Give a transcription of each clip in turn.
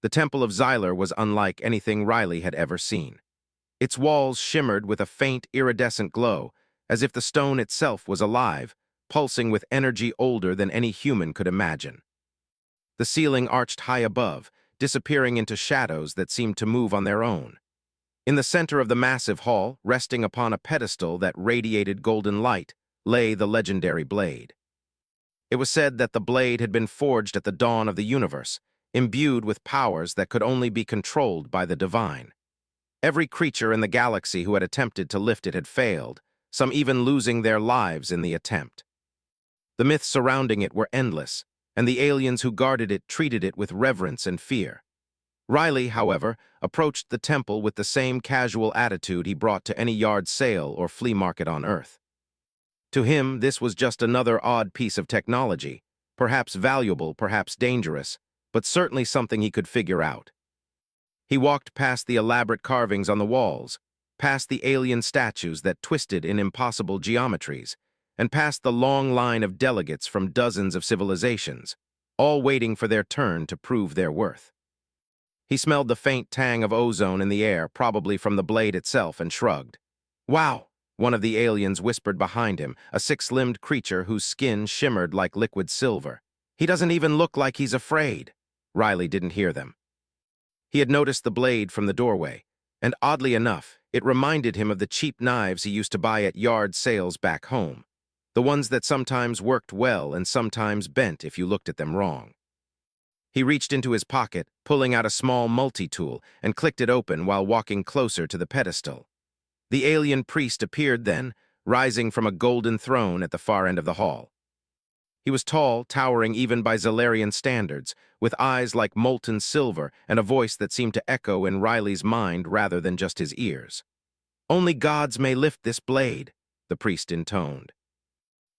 The Temple of Xyler was unlike anything Riley had ever seen. Its walls shimmered with a faint, iridescent glow, as if the stone itself was alive, pulsing with energy older than any human could imagine. The ceiling arched high above, disappearing into shadows that seemed to move on their own. In the center of the massive hall, resting upon a pedestal that radiated golden light, lay the legendary blade. It was said that the blade had been forged at the dawn of the universe, imbued with powers that could only be controlled by the divine. Every creature in the galaxy who had attempted to lift it had failed, some even losing their lives in the attempt. The myths surrounding it were endless, and the aliens who guarded it treated it with reverence and fear. Riley, however, approached the temple with the same casual attitude he brought to any yard sale or flea market on Earth. To him, this was just another odd piece of technology, perhaps valuable, perhaps dangerous, but certainly something he could figure out. He walked past the elaborate carvings on the walls, past the alien statues that twisted in impossible geometries, and past the long line of delegates from dozens of civilizations, all waiting for their turn to prove their worth. He smelled the faint tang of ozone in the air, probably from the blade itself, and shrugged. "Wow," one of the aliens whispered behind him, a six-limbed creature whose skin shimmered like liquid silver. "He doesn't even look like he's afraid." Riley didn't hear them. He had noticed the blade from the doorway, and oddly enough, it reminded him of the cheap knives he used to buy at yard sales back home, the ones that sometimes worked well and sometimes bent if you looked at them wrong. He reached into his pocket, pulling out a small multi-tool, and clicked it open while walking closer to the pedestal. The alien priest appeared then, rising from a golden throne at the far end of the hall. He was tall, towering even by Xylarian standards, with eyes like molten silver and a voice that seemed to echo in Riley's mind rather than just his ears. "Only gods may lift this blade," the priest intoned.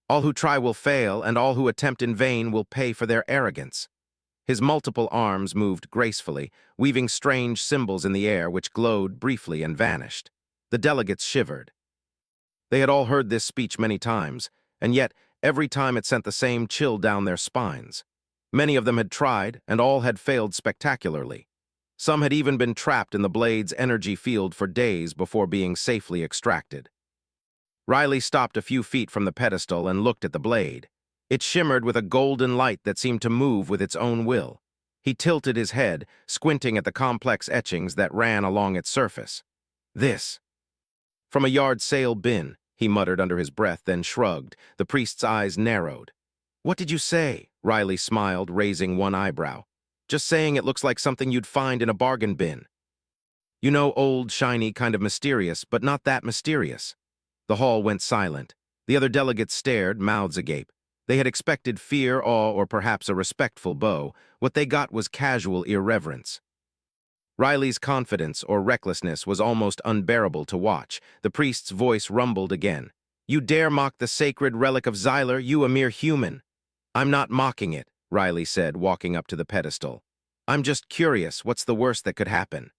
"All who try will fail, and all who attempt in vain will pay for their arrogance." His multiple arms moved gracefully, weaving strange symbols in the air which glowed briefly and vanished. The delegates shivered. They had all heard this speech many times, and yet every time it sent the same chill down their spines. Many of them had tried, and all had failed spectacularly. Some had even been trapped in the blade's energy field for days before being safely extracted. Riley stopped a few feet from the pedestal and looked at the blade. It shimmered with a golden light that seemed to move with its own will. He tilted his head, squinting at the complex etchings that ran along its surface. "This." "From a yard sale bin," he muttered under his breath, then shrugged. The priest's eyes narrowed. "What did you say?" Riley smiled, raising one eyebrow. "Just saying it looks like something you'd find in a bargain bin. You know, old, shiny, kind of mysterious, but not that mysterious." The hall went silent. The other delegates stared, mouths agape. They had expected fear, awe, or perhaps a respectful bow. What they got was casual irreverence. Riley's confidence or recklessness was almost unbearable to watch. The priest's voice rumbled again. "You dare mock the sacred relic of Xyler, you a mere human." "I'm not mocking it," Riley said, walking up to the pedestal. "I'm just curious, what's the worst that could happen?"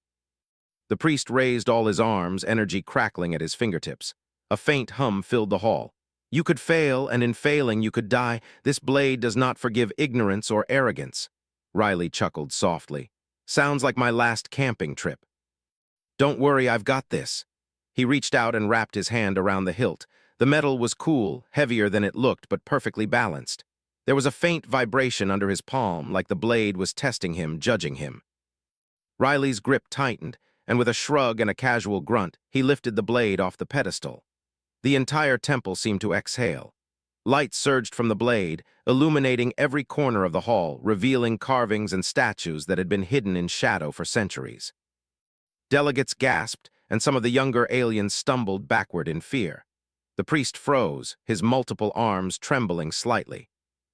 The priest raised all his arms, energy crackling at his fingertips. A faint hum filled the hall. "You could fail, and in failing you could die. This blade does not forgive ignorance or arrogance." Riley chuckled softly. "Sounds like my last camping trip." "Don't worry, I've got this." He reached out and wrapped his hand around the hilt. The metal was cool, heavier than it looked, but perfectly balanced. There was a faint vibration under his palm, like the blade was testing him, judging him. Riley's grip tightened, and with a shrug and a casual grunt, he lifted the blade off the pedestal. The entire temple seemed to exhale. Light surged from the blade, illuminating every corner of the hall, revealing carvings and statues that had been hidden in shadow for centuries. Delegates gasped, and some of the younger aliens stumbled backward in fear. The priest froze, his multiple arms trembling slightly.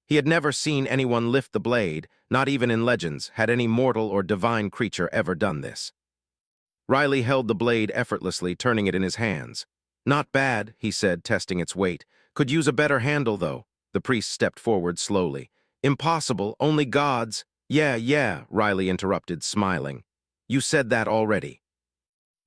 He had never seen anyone lift the blade, not even in legends had any mortal or divine creature ever done this. Riley held the blade effortlessly, turning it in his hands. "Not bad," he said, testing its weight. "Could use a better handle, though." The priest stepped forward slowly. "Impossible, only gods." Yeah, Riley interrupted, smiling. "You said that already."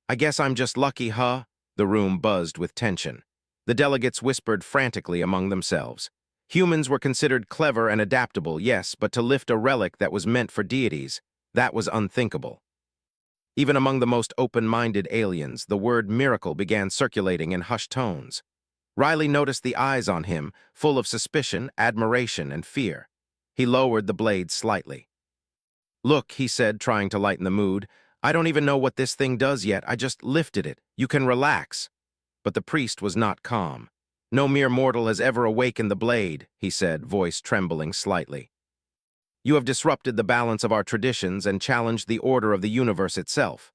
"I guess I'm just lucky, huh?" The room buzzed with tension. The delegates whispered frantically among themselves. Humans were considered clever and adaptable, yes, but to lift a relic that was meant for deities, That was unthinkable. Even among the most open-minded aliens, the word miracle began circulating in hushed tones. Riley noticed the eyes on him, full of suspicion, admiration, and fear. He lowered the blade slightly. "Look," he said, trying to lighten the mood, "I don't even know what this thing does yet. I just lifted it. You can relax." But the priest was not calm. "No mere mortal has ever awakened the blade," he said, voice trembling slightly. "You have disrupted the balance of our traditions and challenged the order of the universe itself."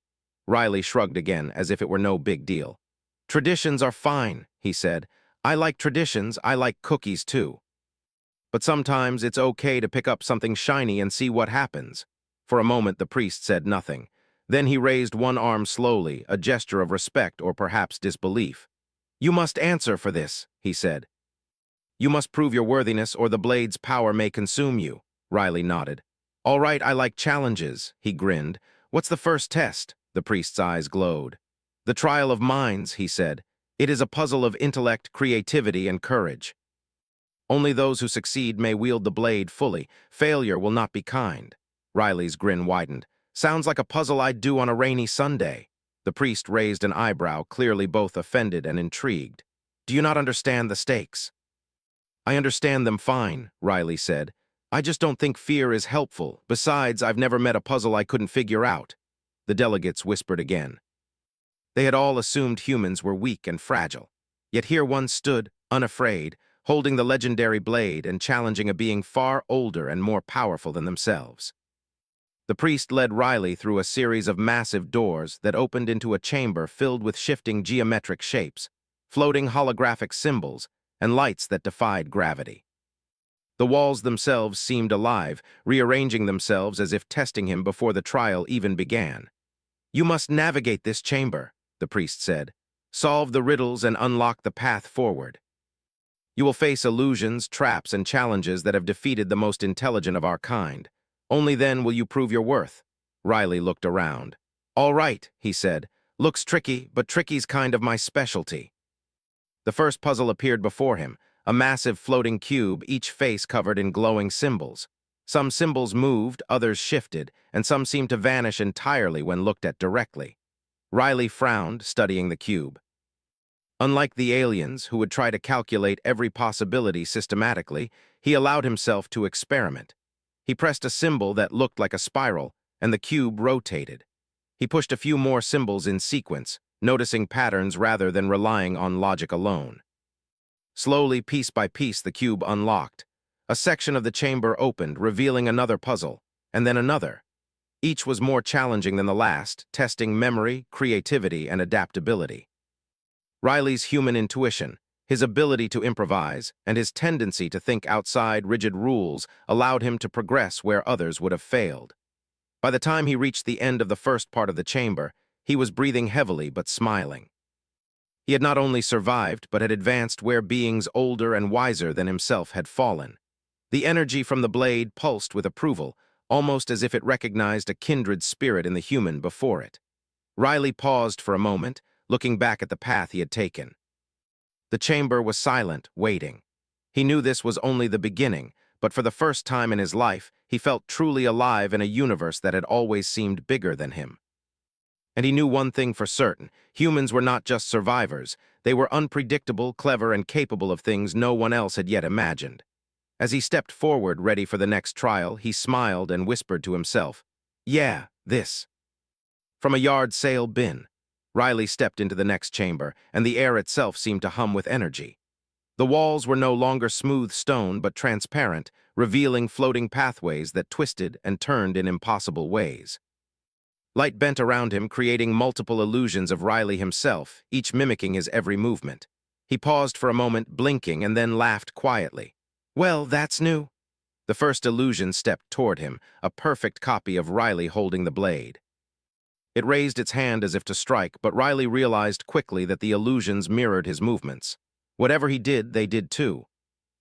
Riley shrugged again, as if it were no big deal. "Traditions are fine," he said. "I like traditions, I like cookies too. But sometimes it's okay to pick up something shiny and see what happens." For a moment the priest said nothing. Then he raised one arm slowly, a gesture of respect or perhaps disbelief. "You must answer for this," he said. "You must prove your worthiness or the blade's power may consume you." Riley nodded. "All right, I like challenges," he grinned. "What's the first test?" The priest's eyes glowed. "The trial of minds," he said. "It is a puzzle of intellect, creativity, and courage. Only those who succeed may wield the blade fully. Failure will not be kind." Riley's grin widened. "Sounds like a puzzle I'd do on a rainy Sunday." The priest raised an eyebrow, clearly both offended and intrigued. "Do you not understand the stakes?" "I understand them fine," Riley said. "I just don't think fear is helpful. Besides, I've never met a puzzle I couldn't figure out." The delegates whispered again. They had all assumed humans were weak and fragile. Yet here one stood, unafraid, holding the legendary blade and challenging a being far older and more powerful than themselves. The priest led Riley through a series of massive doors that opened into a chamber filled with shifting geometric shapes, floating holographic symbols, and lights that defied gravity. The walls themselves seemed alive, rearranging themselves as if testing him before the trial even began. "You must navigate this chamber," the priest said. "Solve the riddles and unlock the path forward. You will face illusions, traps, and challenges that have defeated the most intelligent of our kind. Only then will you prove your worth." Riley looked around. "All right," he said. "Looks tricky, but tricky's kind of my specialty." The first puzzle appeared before him, a massive floating cube, each face covered in glowing symbols. Some symbols moved, others shifted, and some seemed to vanish entirely when looked at directly. Riley frowned, studying the cube. Unlike the aliens, who would try to calculate every possibility systematically, he allowed himself to experiment. He pressed a symbol that looked like a spiral, and the cube rotated. He pushed a few more symbols in sequence, noticing patterns rather than relying on logic alone. Slowly, piece by piece, the cube unlocked. A section of the chamber opened, revealing another puzzle, and then another. Each was more challenging than the last, testing memory, creativity, and adaptability. Riley's human intuition, his ability to improvise, and his tendency to think outside rigid rules allowed him to progress where others would have failed. By the time he reached the end of the first part of the chamber, he was breathing heavily but smiling. He had not only survived, but had advanced where beings older and wiser than himself had fallen. The energy from the blade pulsed with approval, almost as if it recognized a kindred spirit in the human before it. Riley paused for a moment, looking back at the path he had taken. The chamber was silent, waiting. He knew this was only the beginning, but for the first time in his life, he felt truly alive in a universe that had always seemed bigger than him. And he knew one thing for certain: humans were not just survivors. They were unpredictable, clever, and capable of things no one else had yet imagined. As he stepped forward, ready for the next trial, he smiled and whispered to himself, "Yeah, this." From a yard sale bin, Riley stepped into the next chamber, and the air itself seemed to hum with energy. The walls were no longer smooth stone, but transparent, revealing floating pathways that twisted and turned in impossible ways. Light bent around him, creating multiple illusions of Riley himself, each mimicking his every movement. He paused for a moment, blinking, and then laughed quietly. "Well, that's new." The first illusion stepped toward him, a perfect copy of Riley holding the blade. It raised its hand as if to strike, but Riley realized quickly that the illusions mirrored his movements. Whatever he did, they did too.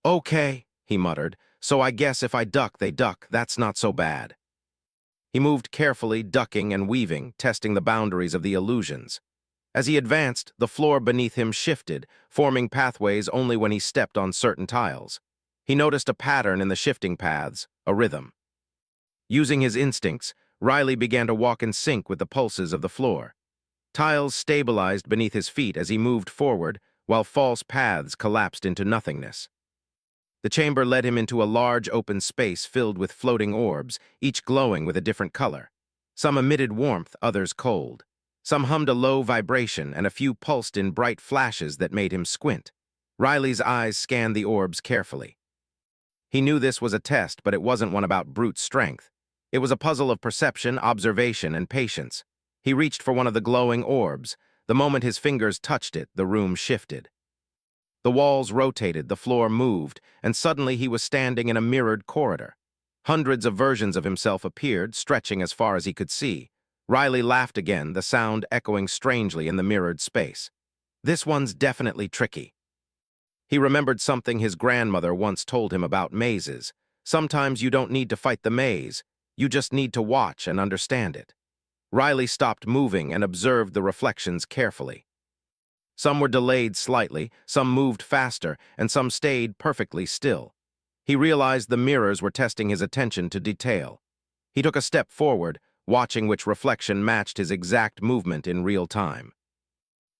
"Okay," he muttered, "so I guess if I duck, they duck. That's not so bad." He moved carefully, ducking and weaving, testing the boundaries of the illusions. As he advanced, the floor beneath him shifted, forming pathways only when he stepped on certain tiles. He noticed a pattern in the shifting paths, a rhythm. Using his instincts, Riley began to walk in sync with the pulses of the floor. Tiles stabilized beneath his feet as he moved forward, while false paths collapsed into nothingness. The chamber led him into a large open space filled with floating orbs, each glowing with a different color. Some emitted warmth, others cold. Some hummed a low vibration, and a few pulsed in bright flashes that made him squint. Riley's eyes scanned the orbs carefully. He knew this was a test, but it wasn't one about brute strength. It was a puzzle of perception, observation, and patience. He reached for one of the glowing orbs. The moment his fingers touched it, the room shifted. The walls rotated, the floor moved, and suddenly he was standing in a mirrored corridor. Hundreds of versions of himself appeared, stretching as far as he could see. Riley laughed again, the sound echoing strangely in the mirrored space. This one's definitely tricky. He remembered something his grandmother once told him about mazes. Sometimes you don't need to fight the maze, you just need to watch and understand it. Riley stopped moving and observed the reflections carefully. Some were delayed slightly, some moved faster, and some stayed perfectly still. He realized the mirrors were testing his attention to detail. He took a step forward, watching which reflection matched his exact movement in real time.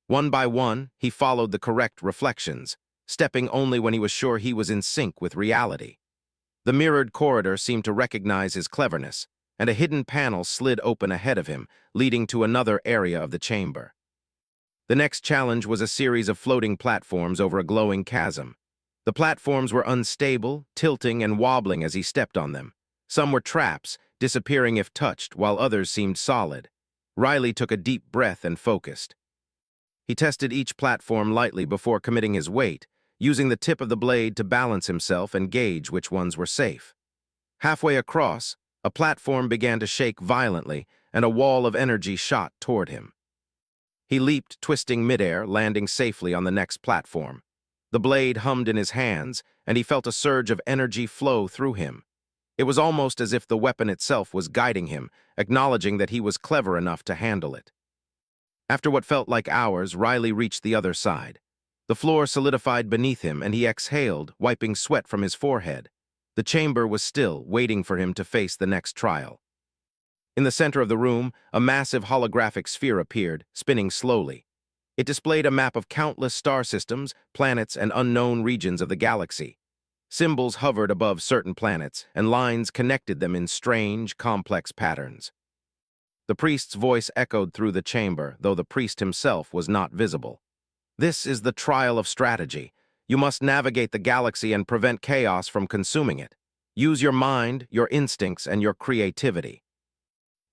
One by one, he followed the correct reflections, stepping only when he was sure he was in sync with reality. The mirrored corridor seemed to recognize his cleverness, and a hidden panel slid open ahead of him, leading to another area of the chamber. The next challenge was a series of floating platforms over a glowing chasm. The platforms were unstable, tilting and wobbling as he stepped on them. Some were traps, disappearing if touched, while others seemed solid. Riley took a deep breath and focused. He tested each platform lightly before committing his weight, using the tip of the blade to balance himself and gauge which ones were safe. Halfway across, a platform began to shake violently, and a wall of energy shot toward him. He leaped, twisting midair, landing safely on the next platform. The blade hummed in his hands, and he felt a surge of energy flow through him. It was almost as if the weapon itself was guiding him, acknowledging that he was clever enough to handle it. After what felt like hours, Riley reached the other side. The floor solidified beneath him, and he exhaled, wiping sweat from his forehead. The chamber was still, waiting for him to face the next trial. In the center of the room, a massive holographic sphere appeared, spinning slowly. It displayed a map of countless star systems, planets, and unknown regions of the galaxy. Symbols hovered above certain planets, and lines connected them in strange, complex patterns. The priest's voice echoed through the chamber, though the priest himself was not visible. This is the trial of strategy. You must navigate the galaxy and prevent chaos from consuming it. Use your mind, your instincts, and your creativity.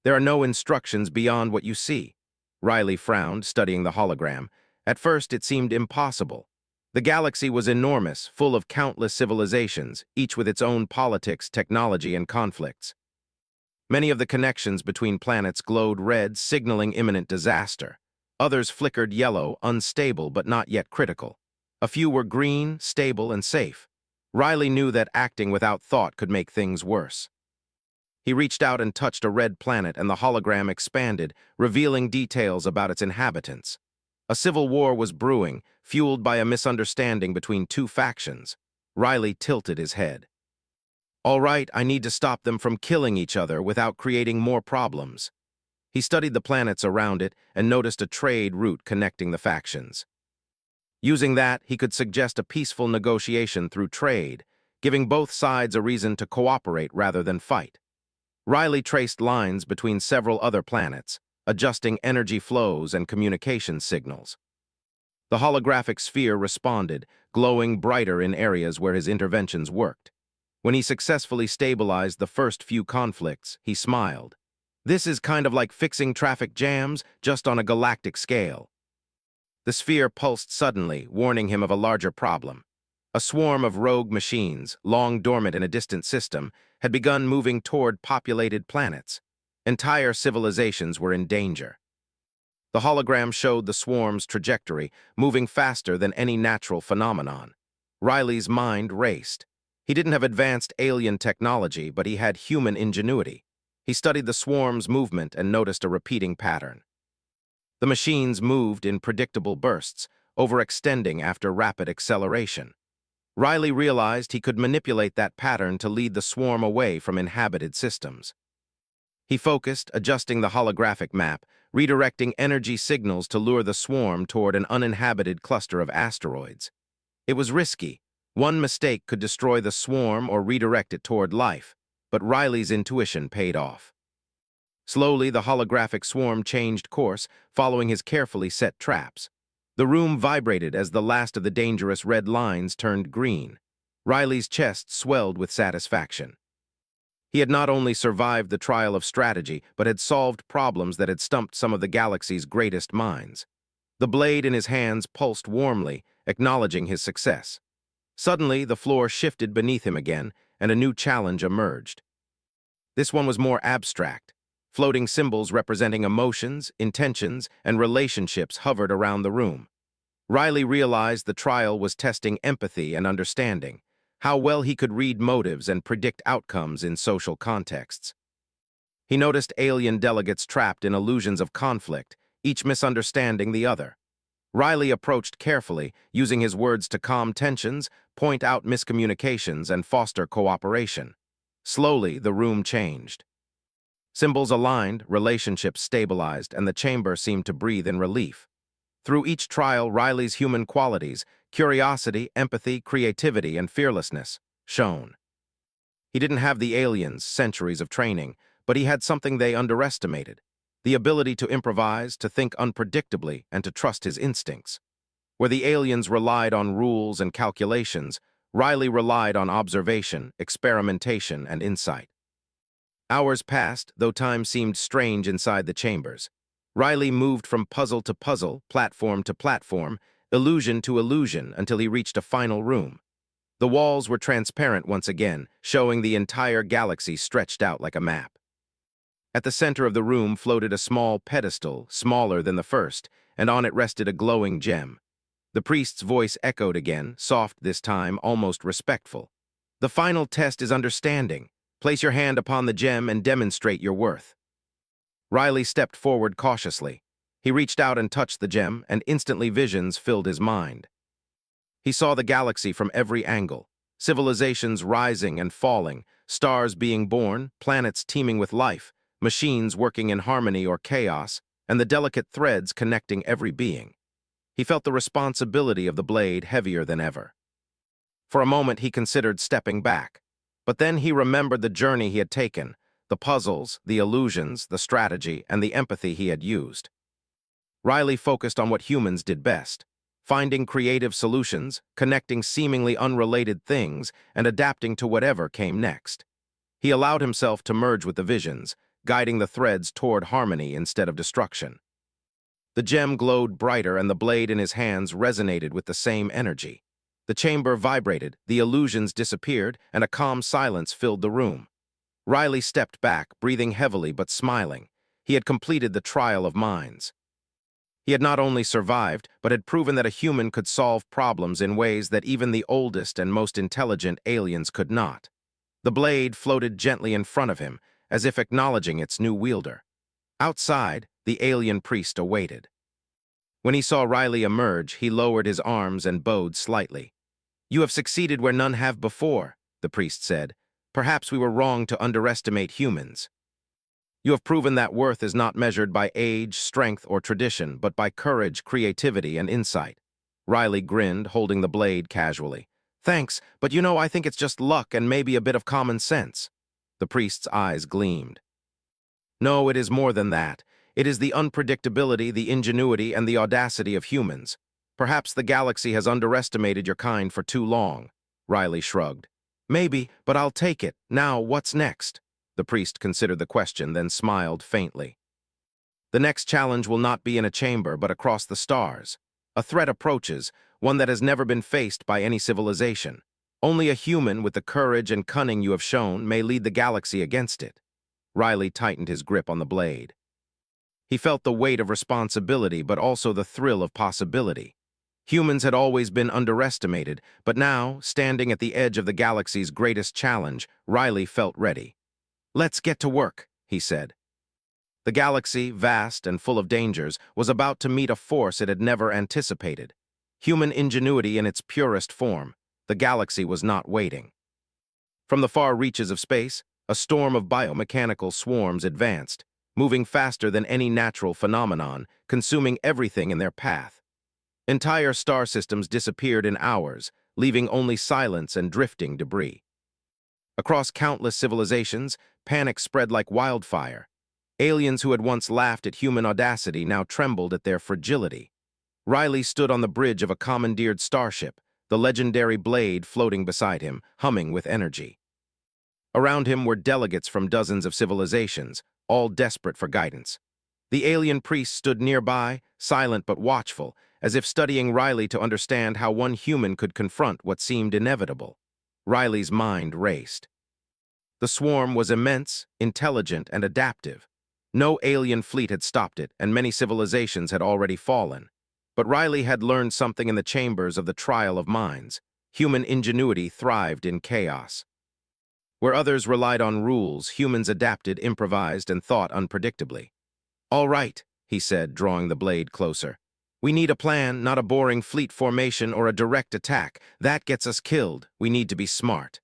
There are no instructions beyond what you see. Riley frowned, studying the hologram. At first, it seemed impossible. The galaxy was enormous, full of countless civilizations, each with its own politics, technology, and conflicts. Many of the connections between planets glowed red, signaling imminent disaster. Others flickered yellow, unstable but not yet critical. A few were green, stable, and safe. Riley knew that acting without thought could make things worse. He reached out and touched a red planet, and the hologram expanded, revealing details about its inhabitants. A civil war was brewing, fueled by a misunderstanding between two factions. Riley tilted his head. All right, I need to stop them from killing each other without creating more problems. He studied the planets around it and noticed a trade route connecting the factions. Using that, he could suggest a peaceful negotiation through trade, giving both sides a reason to cooperate rather than fight. Riley traced lines between several other planets, adjusting energy flows and communication signals. The holographic sphere responded, glowing brighter in areas where his interventions worked. When he successfully stabilized the first few conflicts, he smiled. This is kind of like fixing traffic jams, just on a galactic scale. The sphere pulsed suddenly, warning him of a larger problem. A swarm of rogue machines, long dormant in a distant system, had begun moving toward populated planets. Entire civilizations were in danger. The hologram showed the swarm's trajectory, moving faster than any natural phenomenon. Riley's mind raced. He didn't have advanced alien technology, but he had human ingenuity. He studied the swarm's movement and noticed a repeating pattern. The machines moved in predictable bursts, overextending after rapid acceleration. Riley realized he could manipulate that pattern to lead the swarm away from inhabited systems. He focused, adjusting the holographic map, redirecting energy signals to lure the swarm toward an uninhabited cluster of asteroids. It was risky. One mistake could destroy the swarm or redirect it toward life, but Riley's intuition paid off. Slowly, the holographic swarm changed course, following his carefully set traps. The room vibrated as the last of the dangerous red lines turned green. Riley's chest swelled with satisfaction. He had not only survived the trial of strategy, but had solved problems that had stumped some of the galaxy's greatest minds. The blade in his hands pulsed warmly, acknowledging his success. Suddenly, the floor shifted beneath him again, and a new challenge emerged. This one was more abstract. Floating symbols representing emotions, intentions, and relationships hovered around the room. Riley realized the trial was testing empathy and understanding, how well he could read motives and predict outcomes in social contexts. He noticed alien delegates trapped in illusions of conflict, each misunderstanding the other. Riley approached carefully, using his words to calm tensions, point out miscommunications, and foster cooperation. Slowly, the room changed. Symbols aligned, relationships stabilized, and the chamber seemed to breathe in relief. Through each trial, Riley's human qualities, curiosity, empathy, creativity, and fearlessness, shone. He didn't have the aliens' centuries of training, but he had something they underestimated: the ability to improvise, to think unpredictably, and to trust his instincts. Where the aliens relied on rules and calculations, Riley relied on observation, experimentation, and insight. Hours passed, though time seemed strange inside the chambers. Riley moved from puzzle to puzzle, platform to platform, illusion to illusion, until he reached a final room. The walls were transparent once again, showing the entire galaxy stretched out like a map. At the center of the room floated a small pedestal, smaller than the first, and on it rested a glowing gem. The priest's voice echoed again, soft this time, almost respectful. "The final test is understanding. Place your hand upon the gem and demonstrate your worth." Riley stepped forward cautiously. He reached out and touched the gem, and instantly visions filled his mind. He saw the galaxy from every angle, civilizations rising and falling, stars being born, planets teeming with life, machines working in harmony or chaos, and the delicate threads connecting every being. He felt the responsibility of the blade heavier than ever. For a moment he considered stepping back, but then he remembered the journey he had taken, the puzzles, the illusions, the strategy, and the empathy he had used. Riley focused on what humans did best: finding creative solutions, connecting seemingly unrelated things, and adapting to whatever came next. He allowed himself to merge with the visions, guiding the threads toward harmony instead of destruction. The gem glowed brighter, and the blade in his hands resonated with the same energy. The chamber vibrated, the illusions disappeared, and a calm silence filled the room. Riley stepped back, breathing heavily but smiling. He had completed the trial of minds. He had not only survived, but had proven that a human could solve problems in ways that even the oldest and most intelligent aliens could not. The blade floated gently in front of him, as if acknowledging its new wielder. Outside, the alien priest awaited. When he saw Riley emerge, he lowered his arms and bowed slightly. "You have succeeded where none have before," the priest said. "Perhaps we were wrong to underestimate humans. You have proven that worth is not measured by age, strength, or tradition, but by courage, creativity, and insight." Riley grinned, holding the blade casually. "Thanks, but I think it's just luck and maybe a bit of common sense." The priest's eyes gleamed. "No, it is more than that. It is the unpredictability, the ingenuity, and the audacity of humans. Perhaps the galaxy has underestimated your kind for too long." Riley shrugged. "Maybe, but I'll take it. Now, what's next?" The priest considered the question, then smiled faintly. "The next challenge will not be in a chamber, but across the stars. A threat approaches, one that has never been faced by any civilization. Only a human with the courage and cunning you have shown may lead the galaxy against it." Riley tightened his grip on the blade. He felt the weight of responsibility, but also the thrill of possibility. Humans had always been underestimated, but now, standing at the edge of the galaxy's greatest challenge, Riley felt ready. "Let's get to work," he said. The galaxy, vast and full of dangers, was about to meet a force it had never anticipated. Human ingenuity in its purest form. The galaxy was not waiting. From the far reaches of space, A storm of biomechanical swarms advanced, moving faster than any natural phenomenon, consuming everything in their path. Entire star systems disappeared in hours, leaving only silence and drifting debris. Across countless civilizations, panic spread like wildfire. Aliens who had once laughed at human audacity now trembled at their fragility. Riley stood on the bridge of a commandeered starship, the legendary blade floating beside him, humming with energy. Around him were delegates from dozens of civilizations, all desperate for guidance. The alien priest stood nearby, silent but watchful, as if studying Riley to understand how one human could confront what seemed inevitable. Riley's mind raced. The swarm was immense, intelligent, and adaptive. No alien fleet had stopped it, and many civilizations had already fallen. But Riley had learned something in the chambers of the trial of minds. Human ingenuity thrived in chaos. Where others relied on rules, humans adapted, improvised, and thought unpredictably. "All right," he said, drawing the blade closer. "We need a plan, not a boring fleet formation or a direct attack. That gets us killed. We need to be smart."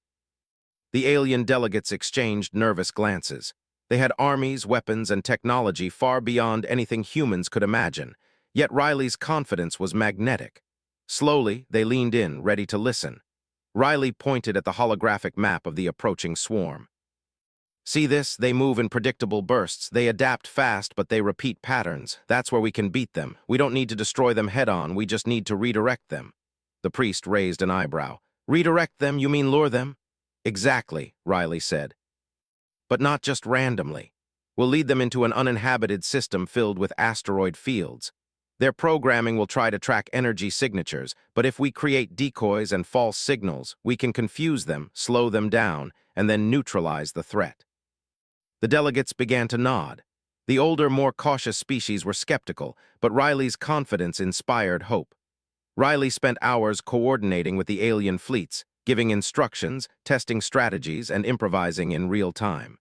The alien delegates exchanged nervous glances. They had armies, weapons, and technology far beyond anything humans could imagine. Yet Riley's confidence was magnetic. Slowly, they leaned in, ready to listen. Riley pointed at the holographic map of the approaching swarm. "See this? They move in predictable bursts. They adapt fast, but they repeat patterns. That's where we can beat them. We don't need to destroy them head-on. We just need to redirect them." The priest raised an eyebrow. "Redirect them? You mean lure them?" "Exactly," Riley said. "But not just randomly. We'll lead them into an uninhabited system filled with asteroid fields. Their programming will try to track energy signatures, but if we create decoys and false signals, we can confuse them, slow them down, and then neutralize the threat." The delegates began to nod. The older, more cautious species were skeptical, but Riley's confidence inspired hope. Riley spent hours coordinating with the alien fleets, giving instructions, testing strategies, and improvising in real time.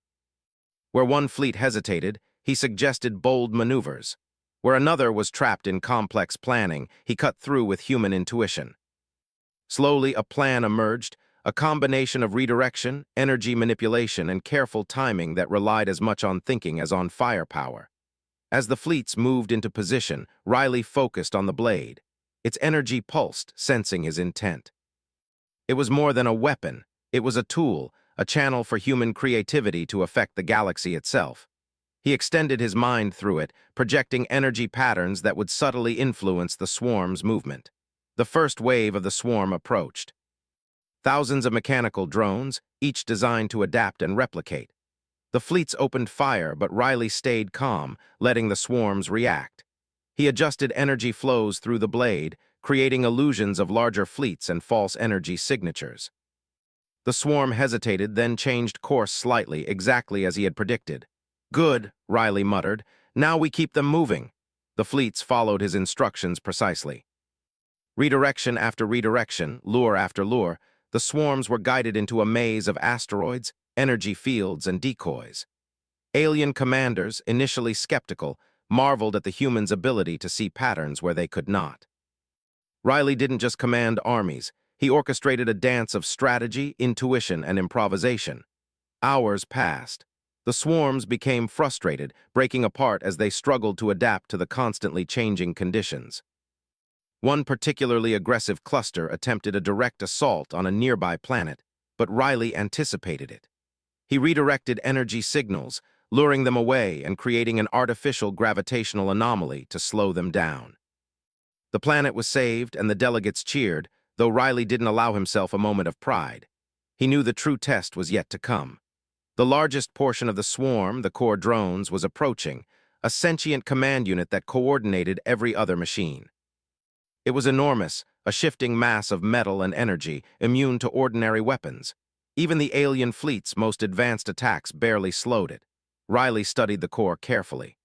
Where one fleet hesitated, he suggested bold maneuvers. Where another was trapped in complex planning, he cut through with human intuition. Slowly, a plan emerged, a combination of redirection, energy manipulation, and careful timing that relied as much on thinking as on firepower. As the fleets moved into position, Riley focused on the blade. Its energy pulsed, sensing his intent. It was more than a weapon. It was a tool, a channel for human creativity to affect the galaxy itself. He extended his mind through it, projecting energy patterns that would subtly influence the swarm's movement. The first wave of the swarm approached. Thousands of mechanical drones, each designed to adapt and replicate. The fleets opened fire, but Riley stayed calm, letting the swarms react. He adjusted energy flows through the blade, creating illusions of larger fleets and false energy signatures. The swarm hesitated, then changed course slightly, exactly as he had predicted. "Good," Riley muttered. "Now we keep them moving." The fleets followed his instructions precisely. Redirection after redirection, lure after lure, the swarms were guided into a maze of asteroids, energy fields, and decoys. Alien commanders, initially skeptical, marveled at the humans' ability to see patterns where they could not. Riley didn't just command armies. He orchestrated a dance of strategy, intuition, and improvisation. Hours passed. The swarms became frustrated, breaking apart as they struggled to adapt to the constantly changing conditions. One particularly aggressive cluster attempted a direct assault on a nearby planet, but Riley anticipated it. He redirected energy signals, luring them away and creating an artificial gravitational anomaly to slow them down. The planet was saved and the delegates cheered, though Riley didn't allow himself a moment of pride. He knew the true test was yet to come. The largest portion of the swarm, the core drones, was approaching, a sentient command unit that coordinated every other machine. It was enormous, a shifting mass of metal and energy, immune to ordinary weapons. Even the alien fleet's most advanced attacks barely slowed it. Riley studied the core carefully.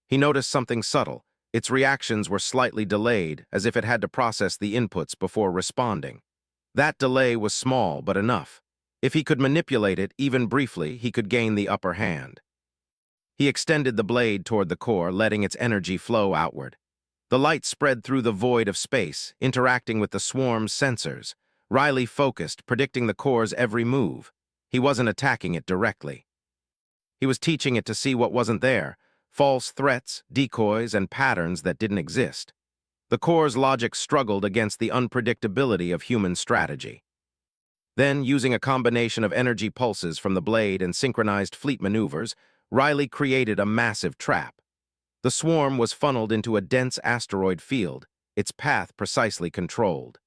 He noticed something subtle. Its reactions were slightly delayed, as if it had to process the inputs before responding. That delay was small, but enough. If he could manipulate it, even briefly, he could gain the upper hand. He extended the blade toward the core, letting its energy flow outward. The light spread through the void of space, interacting with the swarm's sensors. Riley focused, predicting the core's every move. He wasn't attacking it directly. He was teaching it to see what wasn't there, false threats, decoys, and patterns that didn't exist. The core's logic struggled against the unpredictability of human strategy. Then, using a combination of energy pulses from the blade and synchronized fleet maneuvers, Riley created a massive trap. The swarm was funneled into a dense asteroid field, its path precisely controlled.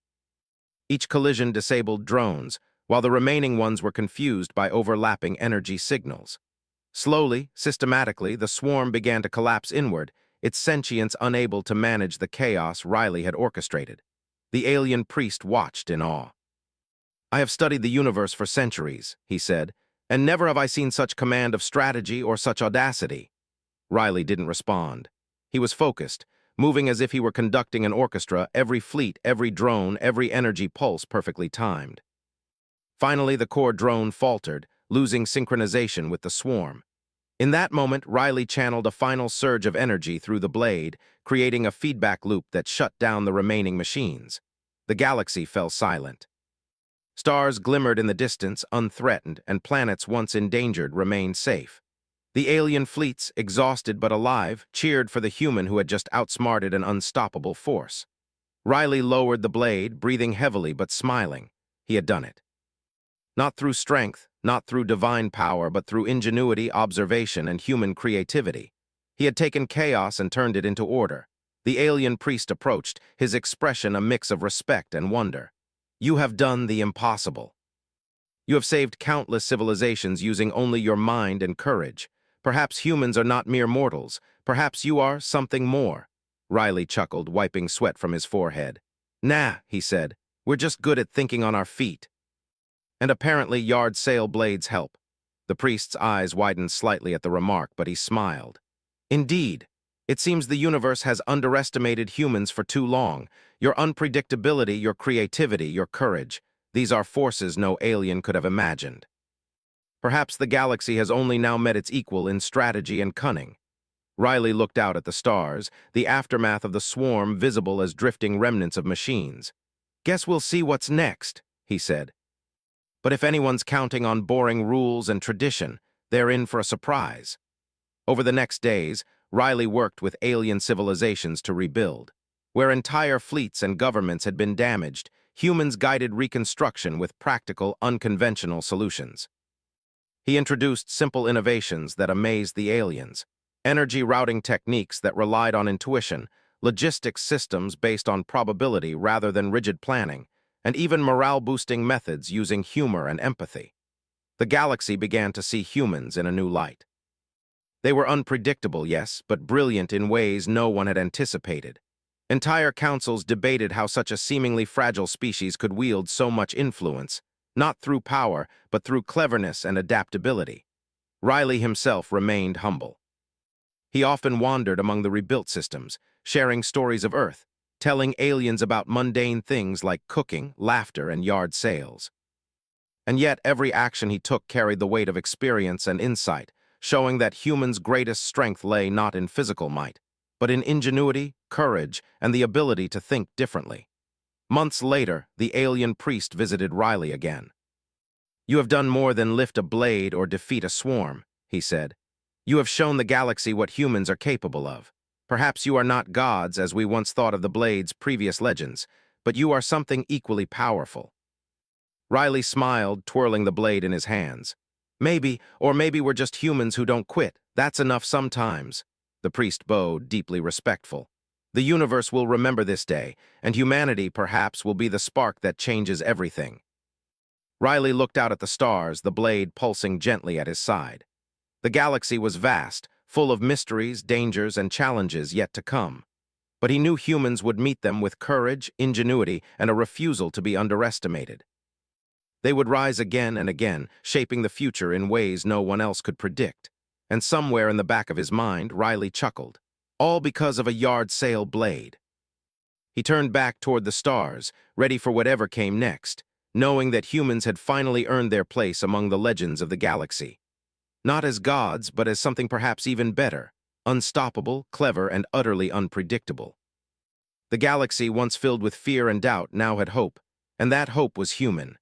Each collision disabled drones, while the remaining ones were confused by overlapping energy signals. Slowly, systematically, the swarm began to collapse inward, its sentience unable to manage the chaos Riley had orchestrated. The alien priest watched in awe. "I have studied the universe for centuries," he said, "and never have I seen such command of strategy or such audacity." Riley didn't respond. He was focused, moving as if he were conducting an orchestra, every fleet, every drone, every energy pulse perfectly timed. Finally, the core drone faltered, losing synchronization with the swarm. In that moment, Riley channeled a final surge of energy through the blade, creating a feedback loop that shut down the remaining machines. The galaxy fell silent. Stars glimmered in the distance, unthreatened, and planets once endangered remained safe. The alien fleets, exhausted but alive, cheered for the human who had just outsmarted an unstoppable force. Riley lowered the blade, breathing heavily but smiling. He had done it. Not through strength, not through divine power, but through ingenuity, observation, and human creativity. He had taken chaos and turned it into order. The alien priest approached, his expression a mix of respect and wonder. "You have done the impossible. You have saved countless civilizations using only your mind and courage. Perhaps humans are not mere mortals. Perhaps you are something more." Riley chuckled, wiping sweat from his forehead. "Nah," he said, "we're just good at thinking on our feet." "And apparently yard sail blades help." The priest's eyes widened slightly at the remark, but he smiled. "Indeed. It seems the universe has underestimated humans for too long. Your unpredictability, your creativity, your courage. These are forces no alien could have imagined. Perhaps the galaxy has only now met its equal in strategy and cunning." Riley looked out at the stars, the aftermath of the swarm visible as drifting remnants of machines. "Guess we'll see what's next," he said. "But if anyone's counting on boring rules and tradition, they're in for a surprise." Over the next days, Riley worked with alien civilizations to rebuild. Where entire fleets and governments had been damaged, humans guided reconstruction with practical, unconventional solutions. He introduced simple innovations that amazed the aliens, energy routing techniques that relied on intuition, logistics systems based on probability rather than rigid planning, and even morale-boosting methods using humor and empathy. The galaxy began to see humans in a new light. They were unpredictable, yes, but brilliant in ways no one had anticipated. Entire councils debated how such a seemingly fragile species could wield so much influence, not through power, but through cleverness and adaptability. Riley himself remained humble. He often wandered among the rebuilt systems, sharing stories of Earth, telling aliens about mundane things like cooking, laughter, and yard sales. And yet every action he took carried the weight of experience and insight, showing that humans' greatest strength lay not in physical might, but in ingenuity, courage, and the ability to think differently. Months later, the alien priest visited Riley again. "You have done more than lift a blade or defeat a swarm," he said. "You have shown the galaxy what humans are capable of. Perhaps you are not gods as we once thought of the blade's previous legends, but you are something equally powerful." Riley smiled, twirling the blade in his hands. "Maybe, or maybe we're just humans who don't quit. That's enough sometimes." The priest bowed, deeply respectful. "The universe will remember this day, and humanity, perhaps, will be the spark that changes everything." Riley looked out at the stars, the blade pulsing gently at his side. The galaxy was vast, full of mysteries, dangers, and challenges yet to come. But he knew humans would meet them with courage, ingenuity, and a refusal to be underestimated. They would rise again and again, shaping the future in ways no one else could predict. And somewhere in the back of his mind, Riley chuckled. All because of a yard sail blade. He turned back toward the stars, ready for whatever came next, knowing that humans had finally earned their place among the legends of the galaxy. Not as gods, but as something perhaps even better, unstoppable, clever, and utterly unpredictable. The galaxy, once filled with fear and doubt, now had hope, and that hope was human.